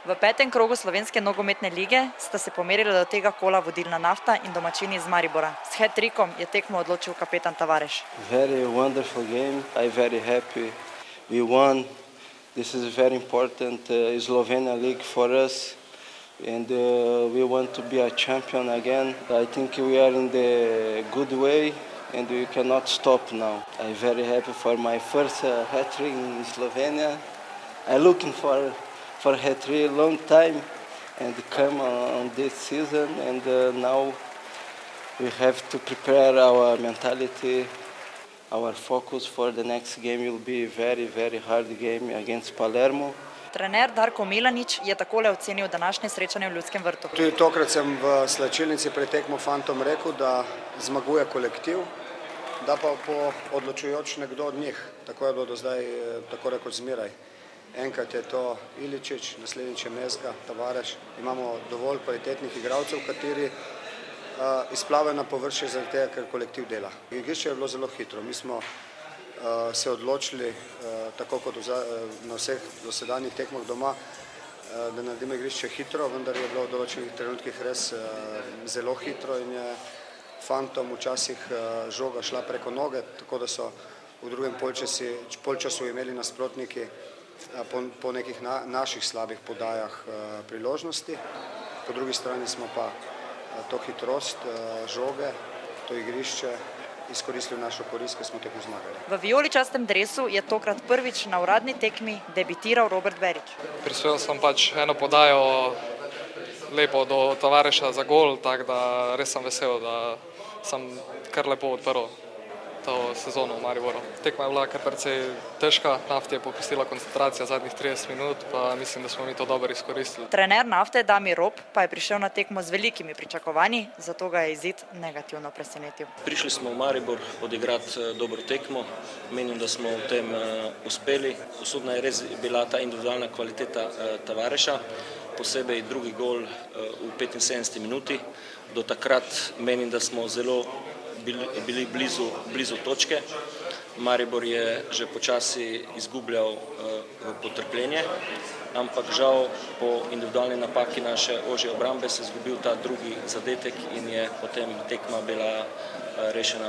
V petem krogu slovenske nogometne lige sta se pomerila do tega kola vodilna Nafta in domačini iz Maribora. S hat-trickom je tekmo odločil kapetan Tavares. Very wonderful game. I'm very happy we won. This is very important Slovenia league for us, and we want to be a champion again. I think we are in the good way and we cannot stop now. I'm very happy for my first hat-trick in Slovenia. I'm looking for hat-trick a long time and come on this season, and now we have to prepare our mentality. Our focus for the next game will be very, very hard game against Palermo. Trener Darko Milanič je takole ocenil današnje srečanje v Ljudskem vrtu. Tudi tokrat sem v slačilnici pred tekmo fantom rekel, da zmaguje kolektiv, da pa po odločujoč nekdo od njih. Tako je bilo do zdaj, tako rekoč zmeraj. Enkrat je to Iličić, naslednjič je Mezga, Tavares. Imamo dovolj kvalitetnih igralcev, kateri izplavajo na površje zaradi tega, ker kolektiv dela. Igrišče je bilo zelo hitro. Mi smo se odločili, tako kot na vseh dosedanjih tekmah doma, da naredimo igrišče hitro, vendar je bilo v določenih trenutkih res zelo hitro in je fantom včasih žoga šla preko noge, tako da so v drugem polčasu imeli nasprotniki po nekih naših slabih podajah priložnosti. Po drugi strani smo pa to hitrost, žoge, to igrišče izkoristili v našo korist, ker smo tekmo zmagali. V vijoličastem dresu je tokrat prvič na uradni tekmi debitiral Robert Berić. Prispeval sem eno podajo lepo do Tavareša za gol, tako da res sem vesel, da sem kar lepo odprl to sezono v Mariboru. Tekma je bila kar precej težka, Nafti je popustila koncentracija zadnjih 30 minut, pa mislim, da smo mi to dobro izkoristili. Trener Nafte Damir Rop pa je prišel na tekmo z velikimi pričakovanji, zato ga je izid negativno presenetil. Prišli smo v Maribor odigrati dobro tekmo, menim, da smo v tem uspeli. Usodna je res bila ta individualna kvaliteta Tavareša, posebej drugi gol v 75 minuti. Do takrat menim, da smo zelo bili blizu točke. Maribor je že počasi izgubljal potrpljenje, ampak žal po individualni napaki naše ožje obrambe se je izgubil ta drugi zadetek in je potem tekma bila rešena.